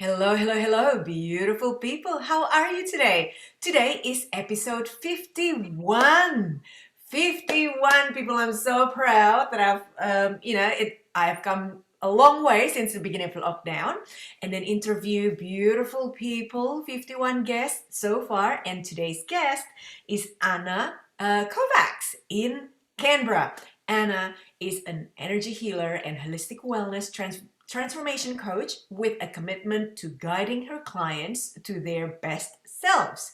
Hello, hello, hello, beautiful people. How are you today? Today is episode 51. 51 people. I'm so proud that I've come a long way since the beginning of lockdown and then interview beautiful people, 51 guests so far. And today's guest is Anna Kovacs in Canberra. Anna is an energy healer and holistic wellness transformation coach with a commitment to guiding her clients to their best selves.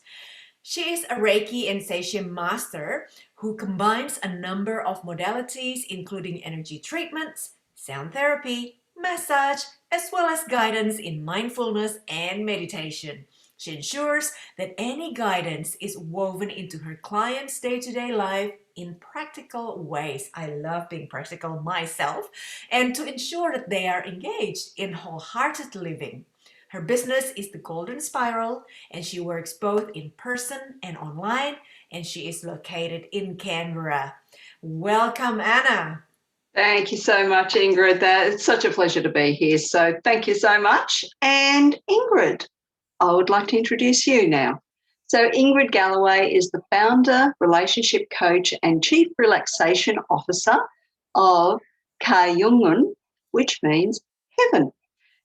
She is a Reiki and Seishin master who combines a number of modalities, including energy treatments, sound therapy, massage, as well as guidance in mindfulness and meditation. She ensures that any guidance is woven into her clients' day-to-day life in practical ways. I love being practical myself, and to ensure that they are engaged in wholehearted living. Her business is the Golden Spiral, and she works both in person and online, and she is located in Canberra. Welcome, Anna. Thank you so much, Ingrid. It's such a pleasure to be here. So thank you so much. And Ingrid, I would like to introduce you now. So Ingrid Galloway is the founder, relationship coach, and chief relaxation officer of KAHYANGAN, which means heaven.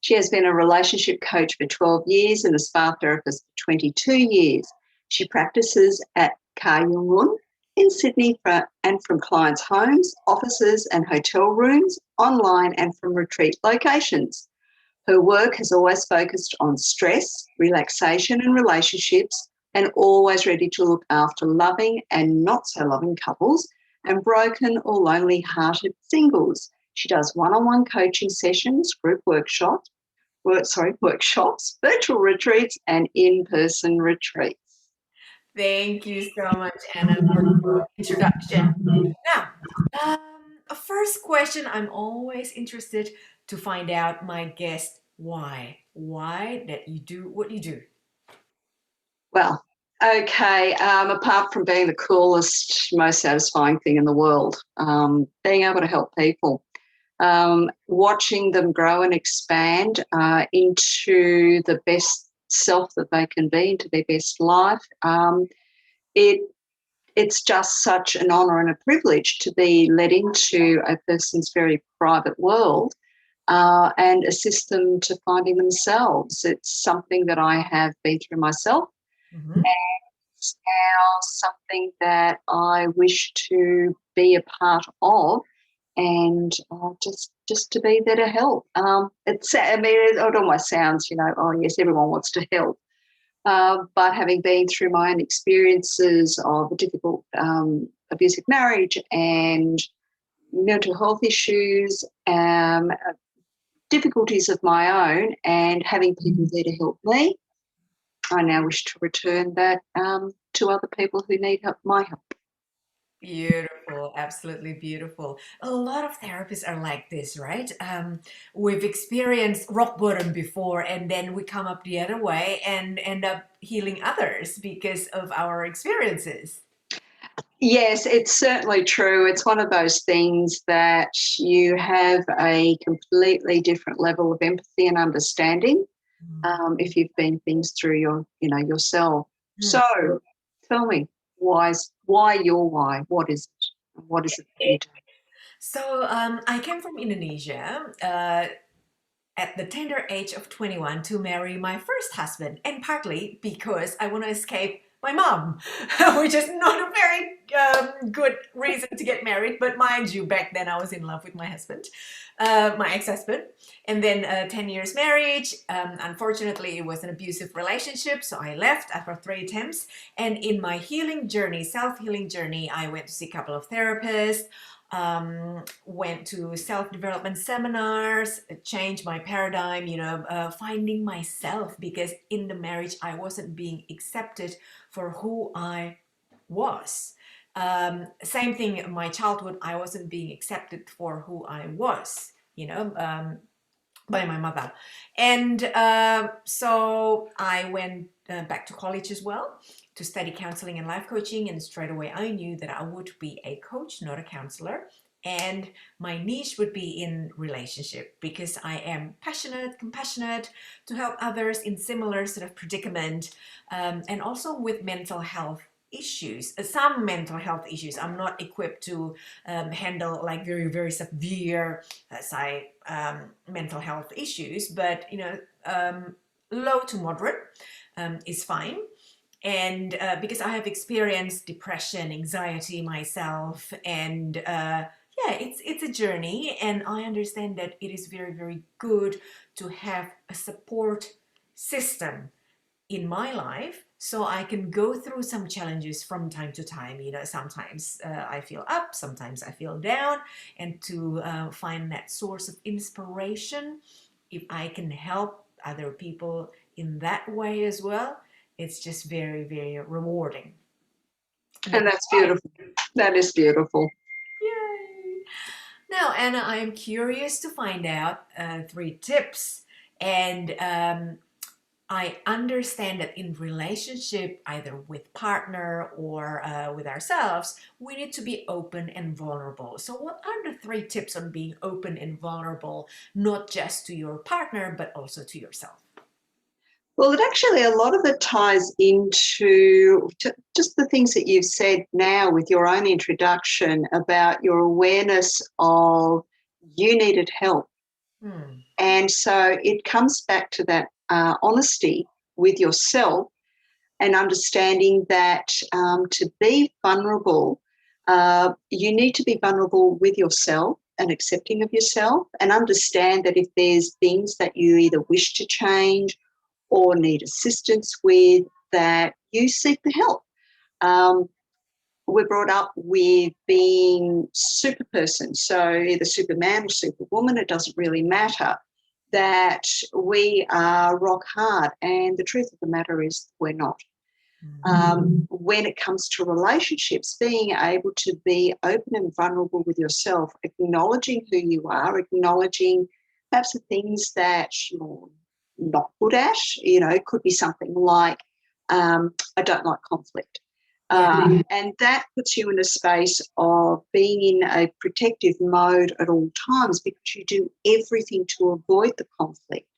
She has been a relationship coach for 12 years and a spa therapist for 22 years. She practices at KAHYANGAN in Sydney and from clients' homes, offices and hotel rooms, online and from retreat locations. Her work has always focused on stress, relaxation and relationships, and always ready to look after loving and not so loving couples and broken or lonely-hearted singles. She does one-on-one coaching sessions, group workshops, virtual retreats, and in-person retreats. Thank you so much, Anna, for the introduction. Now, a first question, I'm always interested to find out my guest why. Why that you do what you do. Well, okay, apart from being the coolest, most satisfying thing in the world, being able to help people, watching them grow and expand into the best self that they can be, into their best life. It it's just such an honour and a privilege to be let into a person's very private world and assist them to finding themselves. It's something that I have been through myself. Mhm. It's now something that I wish to be a part of, and just to be there to help. It almost sounds, oh yes, everyone wants to help, but having been through my own experiences of a difficult abusive marriage and mental health issues, difficulties of my own, and having people there to help me, I now wish to return that to other people who need my help. Beautiful, absolutely beautiful. A lot of therapists are like this, right? We've experienced rock bottom before, and then we come up the other way and end up healing others because of our experiences. Yes, it's certainly true. It's one of those things that you have a completely different level of empathy and understanding if you've been things through yourself. Mm. So, tell me, why your why? What is it? What is it that you do? So I came from Indonesia at the tender age of 21 to marry my first husband, and partly because I want to escape my mom, which is not a very good reason to get married. But mind you, back then I was in love with my husband, my ex-husband, and then 10 years marriage. Unfortunately, it was an abusive relationship, so I left after 3 attempts. And in my healing journey, self-healing journey, I went to see a couple of therapists, went to self-development seminars, changed my paradigm, finding myself, because in the marriage I wasn't being accepted for who I was. Same thing in my childhood, I wasn't being accepted for who I was, by my mother. And so I went back to college as well to study counseling and life coaching. And straight away, I knew that I would be a coach, not a counselor. And my niche would be in relationship because I am passionate, compassionate to help others in similar sort of predicament, and also with mental health issues. Some mental health issues I'm not equipped to handle, like very, very severe, say, mental health issues, but low to moderate is fine. And because I have experienced depression, anxiety myself, and yeah, it's a journey, and I understand that it is very, very good to have a support system in my life so I can go through some challenges from time to time. Sometimes I feel up, sometimes I feel down, and to find that source of inspiration, if I can help other people in that way as well, it's just very, very rewarding. And that's beautiful. That is beautiful. Yay! Now, Anna, I am curious to find out 3 tips. And I understand that in relationship, either with partner or with ourselves, we need to be open and vulnerable. So, what are the 3 tips on being open and vulnerable, not just to your partner, but also to yourself? Well, it actually, a lot of it ties into just the things that you've said now with your own introduction about your awareness of you needed help. Hmm. And so it comes back to that honesty with yourself and understanding that to be vulnerable, you need to be vulnerable with yourself and accepting of yourself, and understand that if there's things that you either wish to change or need assistance with, that you seek the help. Um, we're brought up with being super person, so either superman or superwoman, it doesn't really matter, that we are rock hard, and the truth of the matter is we're not. When it comes to relationships, being able to be open and vulnerable with yourself, acknowledging who you are, acknowledging perhaps the things that you're not good at. It could be something like, I don't like conflict. Yeah. And that puts you in a space of being in a protective mode at all times because you do everything to avoid the conflict.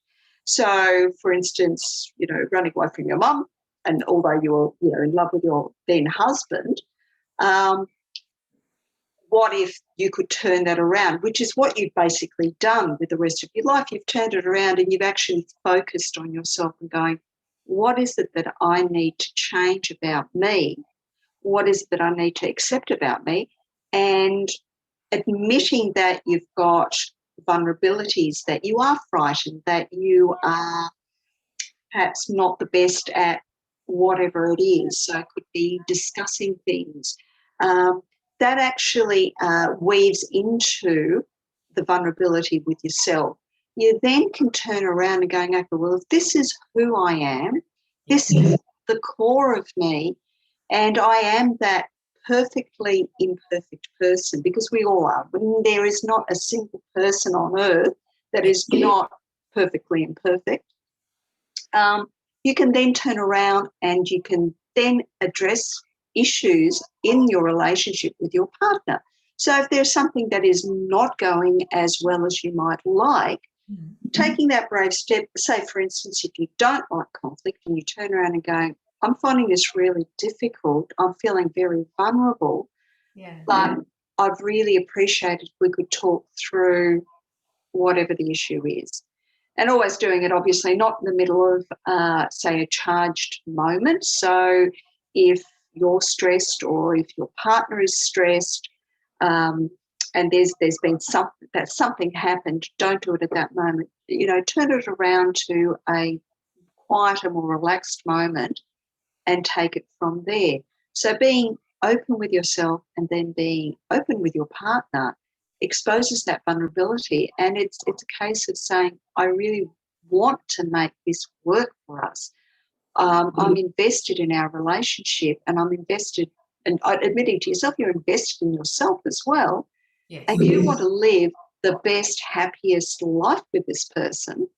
So, for instance, running away from your mum, and although you're in love with your then husband, um, what if you could turn that around, which is what you've basically done with the rest of your life. You've turned it around and you've actually focused on yourself and going, what is it that I need to change about me? What is it that I need to accept about me? And admitting that you've got vulnerabilities, that you are frightened, that you are perhaps not the best at whatever it is. So it could be discussing things. That actually weaves into the vulnerability with yourself. You then can turn around and going, okay, well, if this is who I am, this is the core of me, and I am that perfectly imperfect person, because we all are. There is not a single person on earth that is not perfectly imperfect. You can then turn around and you can then address issues in your relationship with your partner. So if there's something that is not going as well as you might like, taking that brave step, say, for instance, if you don't like conflict and you turn around and go, I'm finding this really difficult, I'm feeling very vulnerable, but I'd really appreciate if we could talk through whatever the issue is. And always doing it, obviously, not in the middle of, say, a charged moment. So if you're stressed or if your partner is stressed, and there's been something happened, don't do it at that moment. Turn it around to a quieter, more relaxed moment and take it from there. So being open with yourself and then being open with your partner exposes that vulnerability, and it's a case of saying, I really want to make this work for us. I'm invested in our relationship, and I'm invested, and admitting to yourself you're invested in yourself as well, and you want to live the best, happiest life with this person.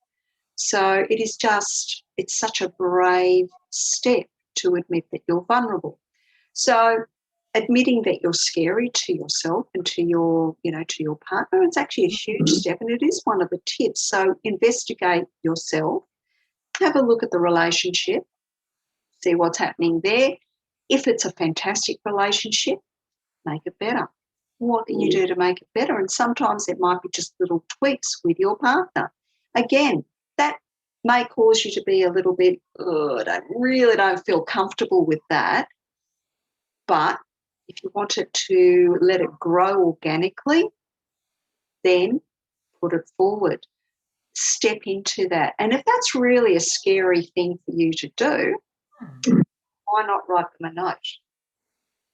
So it's such a brave step to admit that you're vulnerable. So admitting that you're scary to yourself and to your, to your partner. It's actually a huge step, and it is one of the tips. So investigate yourself, have a look at the relationship, see what's happening there. If it's a fantastic relationship, make it better. What can you do to make it better? And sometimes it might be just little tweaks with your partner. Again, that may cause you to be a little bit, I really don't feel comfortable with that. But if you want it to let it grow organically, then put it forward. Step into that. And if that's really a scary thing for you to do, why not write them a note?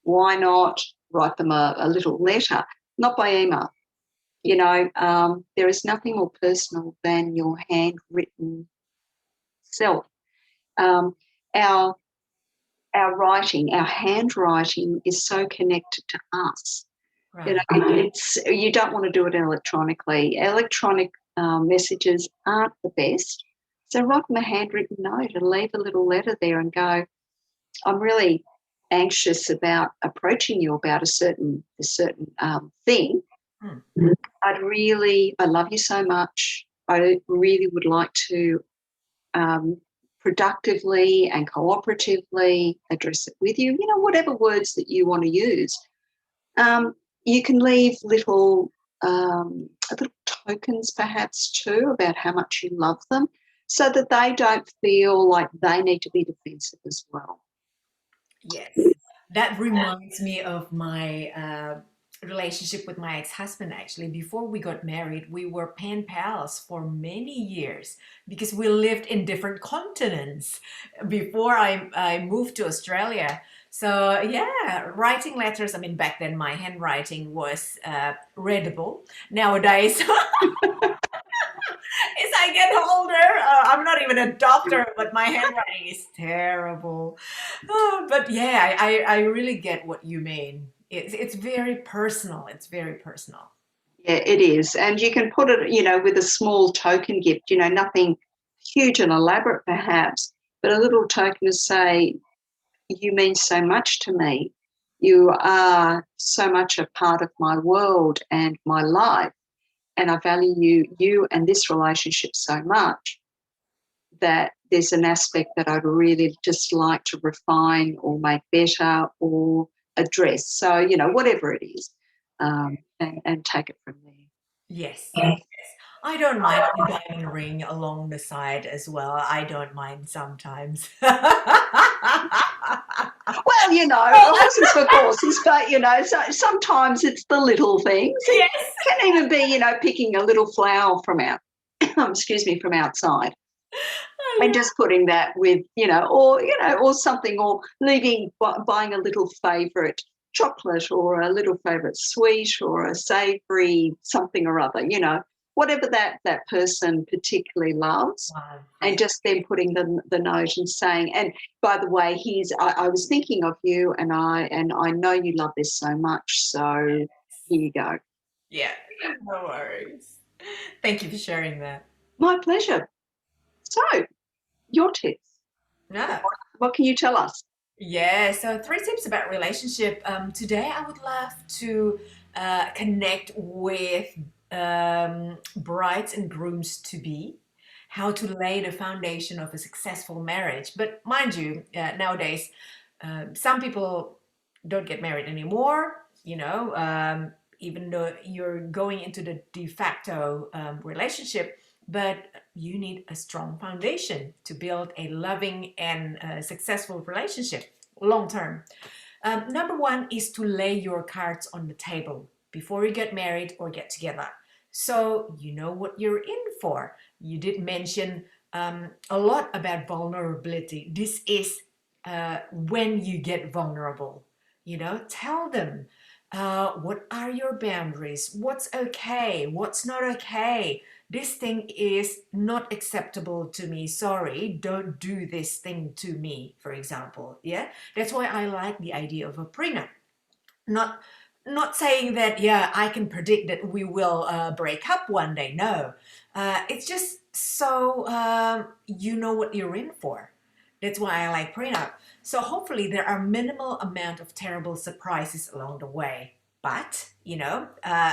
Why not write them a little letter? Not by email. There is nothing more personal than your handwritten self. Our writing, our handwriting is so connected to us. Right. You don't want to do it electronically. Electronic messages aren't the best. So write them a handwritten note and leave a little letter there and go, I'm really anxious about approaching you about a certain thing. I love you so much. I really would like to productively and cooperatively address it with you. Whatever words that you want to use. You can leave little tokens perhaps too about how much you love them, so that they don't feel like they need to be defensive as well. Yes. That reminds me of my relationship with my ex-husband, actually. Before we got married, we were pen pals for many years because we lived in different continents before I moved to Australia. So, yeah, writing letters, I mean, back then my handwriting was readable. Nowadays, as I get older, I'm not even a doctor, but my handwriting is terrible. But yeah, I really get what you mean. It's very personal. It's very personal. Yeah, it is. And you can put it, with a small token gift, nothing huge and elaborate perhaps, but a little token to say, you mean so much to me. You are so much a part of my world and my life. And I value you and this relationship so much that there's an aspect that I'd really just like to refine or make better or address. So, whatever it is, and take it from there. Yes, yes. I don't mind a diamond ring along the side as well. I don't mind sometimes. Well, horses for courses, but, so sometimes it's the little things. It Yes. can even be, picking a little flower from from outside and just putting that with, or something, or buying a little favourite chocolate or a little favourite sweet or a savoury something or other, whatever that person particularly loves. Wow. And just then putting the note and saying, and by the way, I was thinking of you, and I know you love this so much, so here you go. Yeah, no worries. Thank you for sharing that. My pleasure. So, your tips. No. What can you tell us? Yeah, so 3 tips about relationship. Today, I would love to connect with brides and grooms to be, how to lay the foundation of a successful marriage. But mind you, nowadays, some people don't get married anymore, even though you're going into the de facto relationship, but you need a strong foundation to build a loving and successful relationship long term. Number one is to lay your cards on the table before you get married or get together. So you know what you're in for. You did mention a lot about vulnerability. This is when you get vulnerable. Tell them what are your boundaries, what's okay, what's not okay. This thing is not acceptable to me. Sorry, don't do this thing to me, for example. Yeah, that's why I like the idea of a prenup. Not not saying that, yeah, I can predict that we will break up one day. No, it's just so you know what you're in for. That's why I like prenup. So hopefully there are minimal amount of terrible surprises along the way. But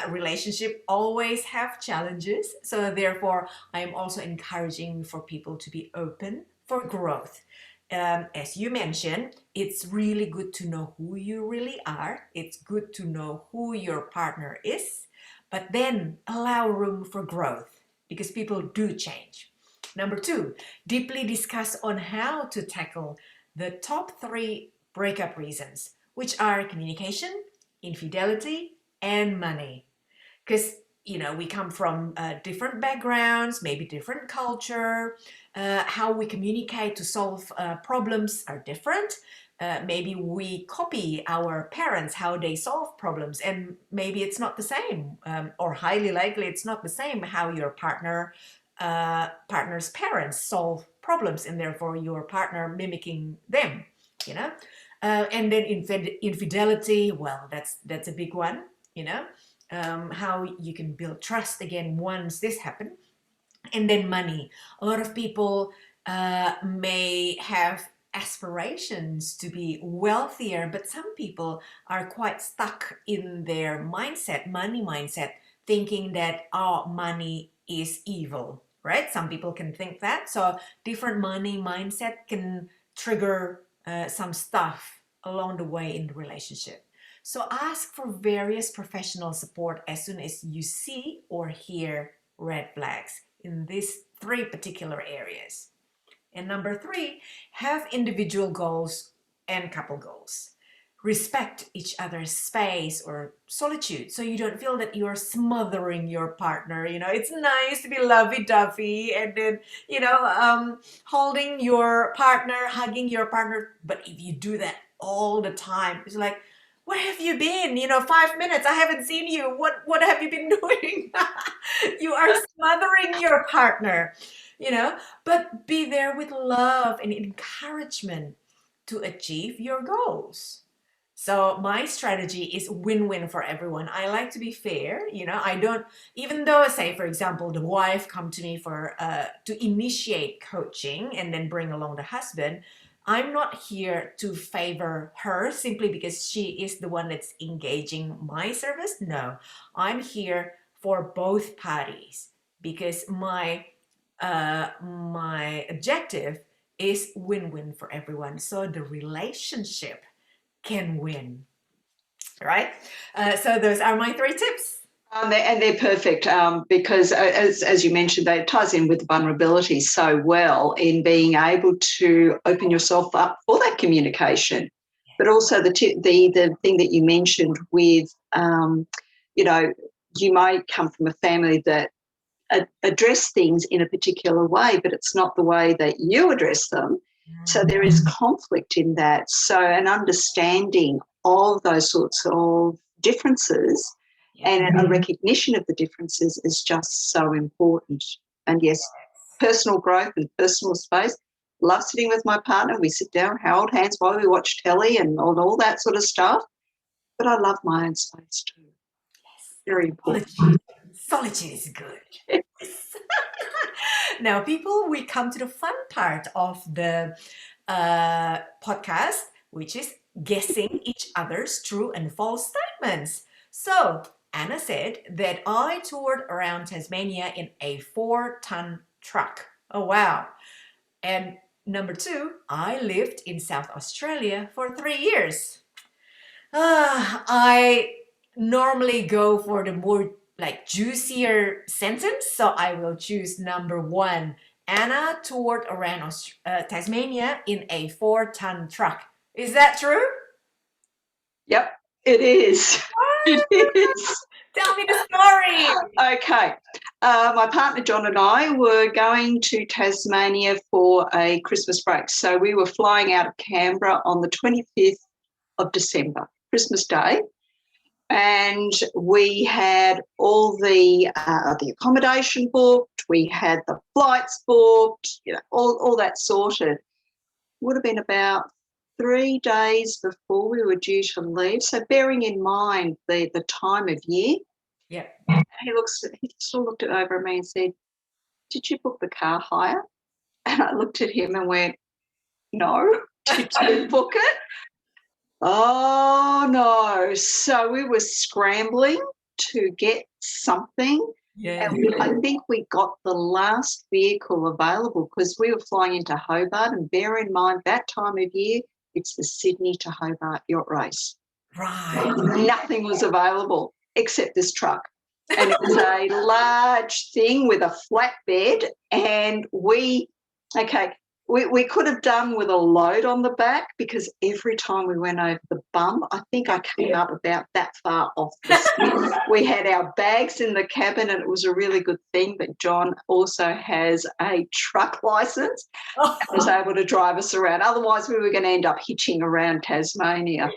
relationship always have challenges. So therefore, I am also encouraging for people to be open for growth. As you mentioned, it's really good to know who you really are. It's good to know who your partner is, but then allow room for growth because people do change. Number two, deeply discuss on how to tackle the top three breakup reasons, which are communication, infidelity, and money. Because we come from different backgrounds, maybe different culture. How we communicate to solve problems are different. Maybe we copy our parents how they solve problems, and maybe it's not the same, or highly likely it's not the same how your partner's parents solve problems, and therefore your partner mimicking them. You know, and then infidelity. Well, that's a big one. How you can build trust again once this happened. And then money. A lot of people may have aspirations to be wealthier, but some people are quite stuck in their mindset, money mindset, thinking that, oh, money is evil, right? Some people can think that. So different money mindset can trigger some stuff along the way in the relationship. So ask for various professional support as soon as you see or hear red flags in these three particular areas. And number three, have individual goals and couple goals. Respect each other's space or solitude so you don't feel that you're smothering your partner. It's nice to be lovey dovey and then, holding your partner, hugging your partner. But if you do that all the time, it's like, where have you been? 5 minutes. I haven't seen you. What have you been doing? You are smothering your partner, but be there with love and encouragement to achieve your goals. So my strategy is win-win for everyone. I like to be fair. I don't, even though, say, for example, the wife come to me for to initiate coaching and then bring along the husband. I'm not here to favor her simply because she is the one that's engaging my service. No, I'm here for both parties because my objective is win-win for everyone. So the relationship can win, right? So those are my three tips. They're perfect because, as you mentioned, that ties in with vulnerability so well in being able to open yourself up for that communication. But also the thing that you mentioned with, you might come from a family that address things in a particular way, but it's not the way that you address them. So there is conflict in that. So an understanding of those sorts of differences and a recognition of the differences is just so important. And yes, personal growth and personal space. Love sitting with my partner. We sit down, hold hands while we watch telly and all that sort of stuff. But I love my own space too. Very important. Solitude is good. Now, people, we come to the fun part of the podcast, which is guessing each other's true and false statements. So, Anna said that I toured around Tasmania in a 4-ton truck. Oh, wow. And number two, I lived in South Australia for 3 years. I normally go for the more juicier sentence, so I will choose number one. Anna toured around Tasmania in a 4-ton truck. Is that true? Yep, it is. It is. Tell me the story. Okay. My partner John and I were going to Tasmania for a Christmas break. So we were flying out of Canberra on the 25th of December, Christmas Day. And we had all the accommodation booked, we had the flights booked, all that sorted. Would have been about 3 days before we were due to leave. So bearing in mind the time of year, Yeah. he still looked over at me and said, "Did you book the car hire?" And I looked at him and went, No. Did you book it? Oh, no. So we were scrambling to get something. Yeah. And I think we got the last vehicle available because we were flying into Hobart, and bear in mind that time of year, it's the Sydney to Hobart yacht race. Right. Nothing was available except this truck. And it was a large thing with a flatbed, and we could have done with a load on the back, because every time we went over the bum, I think I came up about that far off the seat. We had our bags in the cabin, and it was a really good thing that John also has a truck license and was able to drive us around. Otherwise, we were going to end up hitching around Tasmania.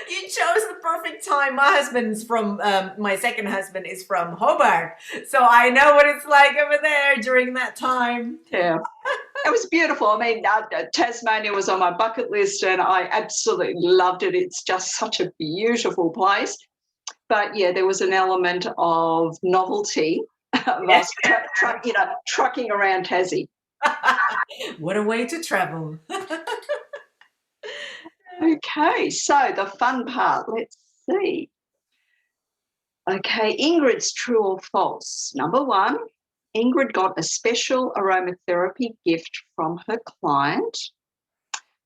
You chose the perfect time. My second husband is from Hobart, so I know what it's like over there during that time. Yeah, it was beautiful. I mean, Tasmania was on my bucket list, and I absolutely loved it. It's just such a beautiful place. But yeah, there was an element of novelty of us trucking around Tassie. What a way to travel. Okay, so the fun part, let's see. Okay, Ingrid's true or false. Number one, Ingrid got a special aromatherapy gift from her client.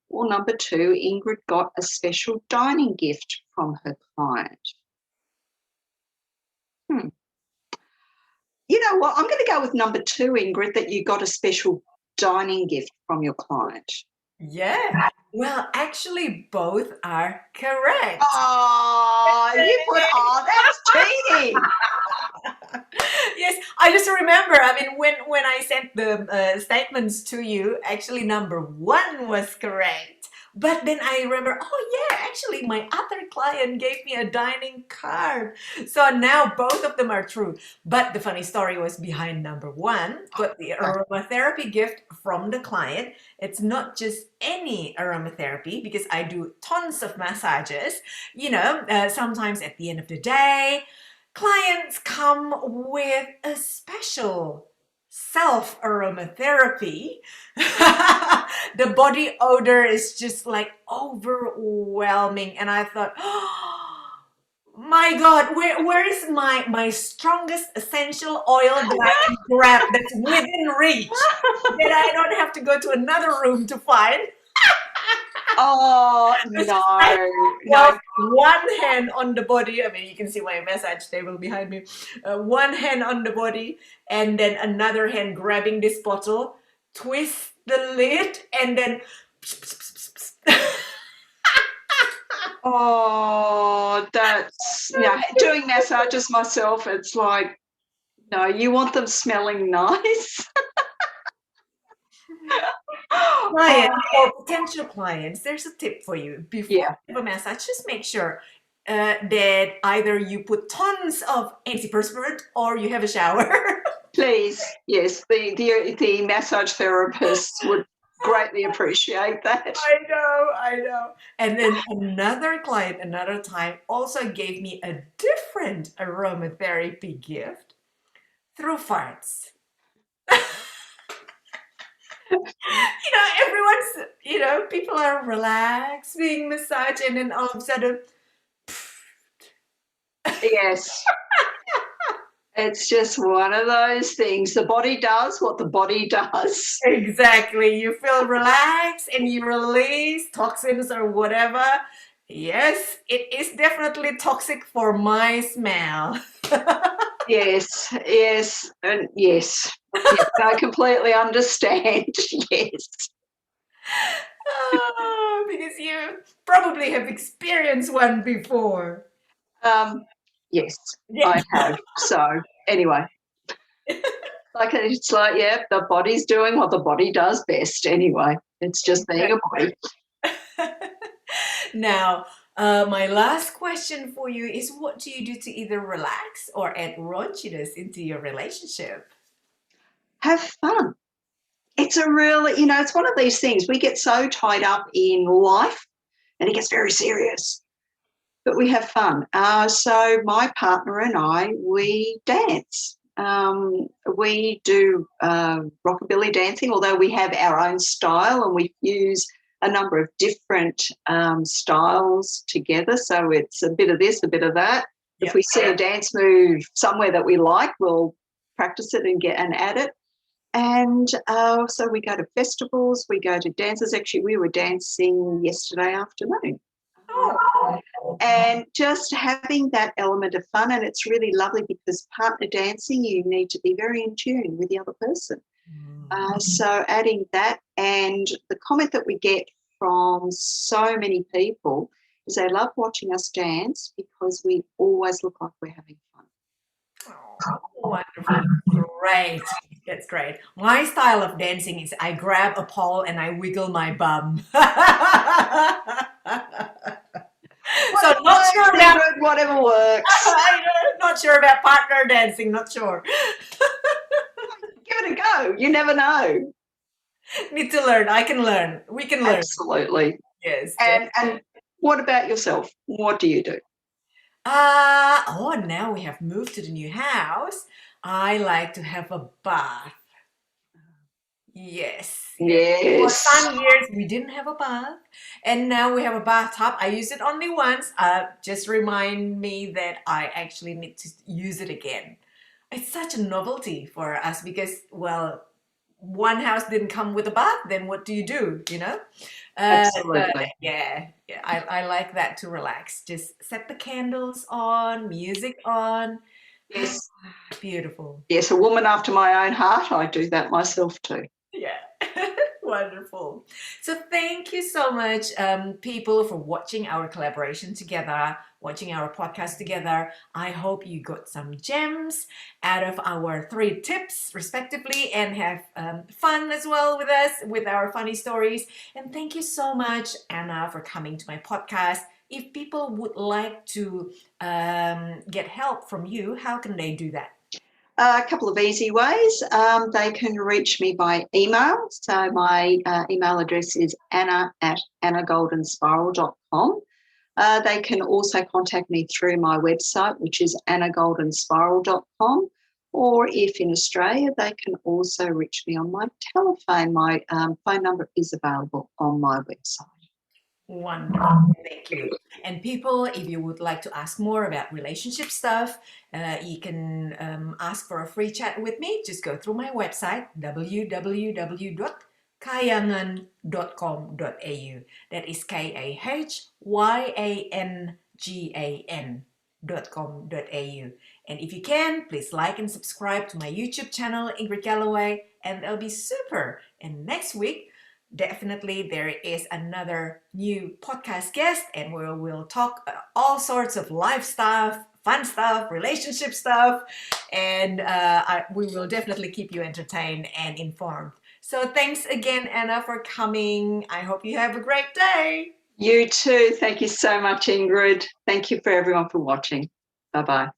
Or number two, Ingrid got a special dining gift from her client. You know what? I'm going to go with number two, Ingrid, that you got a special dining gift from your client. Yeah. Well, actually, both are correct. Oh, that's cheating. Yes, I just remember. I mean, when I sent the statements to you, actually number one was correct. But then I remember, oh yeah, actually my other client gave me a dining card. So now both of them are true. But the funny story was behind number one, got the aromatherapy gift from the client. It's not just any aromatherapy, because I do tons of massages. Sometimes at the end of the day, clients come with a special self aromatherapy. The body odor is just like overwhelming, and I thought, oh my God, where is my strongest essential oil that I can grab that's within reach, that I don't have to go to another room to find? Oh, no. One hand on the body. I mean, you can see my massage table behind me. One hand on the body, and then another hand grabbing this bottle, twist the lid, and then. Oh, doing massages myself, it's like, no, you want them smelling nice. Client or potential clients, there's a tip for you. Before you have a massage, just make sure that either you put tons of antiperspirant or you have a shower. Please, yes, the massage therapists would greatly appreciate that. I know. And then another client, another time, also gave me a different aromatherapy gift through farts. People are relaxed, being massaged, and then all of a sudden, Yes. It's just one of those things. The body does what the body does. exactly, you feel relaxed and you release toxins or whatever. Yes, it is definitely toxic for my smell. Yes, and yes, I completely understand. Yes. Because you probably have experienced one before. Yes, Yeah. I have. So anyway, it's like, yeah, the body's doing what the body does best. Anyway, it's just being a body. Now, my last question for you is, what do you do to either relax or add raunchiness into your relationship? Have fun. It's it's one of these things. We get so tied up in life and it gets very serious, but we have fun. So my partner and I, we dance. We do rockabilly dancing, although we have our own style and we use a number of different styles together. So it's a bit of this, a bit of that. Yep. If we see a dance move somewhere that we like, we'll practice it and add it. And so we go to festivals, we go to dances. Actually, we were dancing yesterday afternoon. Oh. And just having that element of fun, and it's really lovely because partner dancing, you need to be very in tune with the other person. So adding that, and the comment that we get from so many people is they love watching us dance because we always look like we're having fun. Oh, wonderful. Great. That's great. My style of dancing is I grab a pole and I wiggle my bum. So not sure about whatever works. not sure about partner dancing, not sure. Give it a go. You never know. Need to learn. I can learn. We can learn. Absolutely. Yes. And what about yourself? What do you do? Now we have moved to the new house. I like to have a bath. Yes. For some years we didn't have a bath, and now we have a bathtub. I use it only once. Just remind me that I actually need to use it again. It's such a novelty for us because, well, one house didn't come with a bath, then what do? You know? Absolutely. Yeah, I like that to relax. Just set the candles on, music on. Yes. Beautiful. Yes, a woman after my own heart. I do that myself too. Yeah. Wonderful. So thank you so much, people, for watching our collaboration together, watching our podcast together. I hope you got some gems out of our 3 tips, respectively, and have fun as well with us, with our funny stories. And thank you so much, Anna, for coming to my podcast. If people would like to get help from you, how can they do that? A couple of easy ways. They can reach me by email. So my email address is anna@annagoldenspiral.com. They can also contact me through my website, which is annagoldenspiral.com. Or if in Australia, they can also reach me on my telephone. My phone number is available on my website. Wonderful. Thank you. And people, if you would like to ask more about relationship stuff, you can ask for a free chat with me. Just go through my website, www.kahyangan.com.au. That is KAHYANGAN.com.au. And if you can, please like and subscribe to my YouTube channel, Ingrid Galloway, and that'll be super. And next week, definitely there is another new podcast guest, and we'll talk all sorts of life stuff, fun stuff, relationship stuff, and we will definitely keep you entertained and informed. So thanks again, Anna, for coming. I hope you have a great day. You too. Thank you so much, Ingrid. Thank you for everyone for watching. Bye-bye.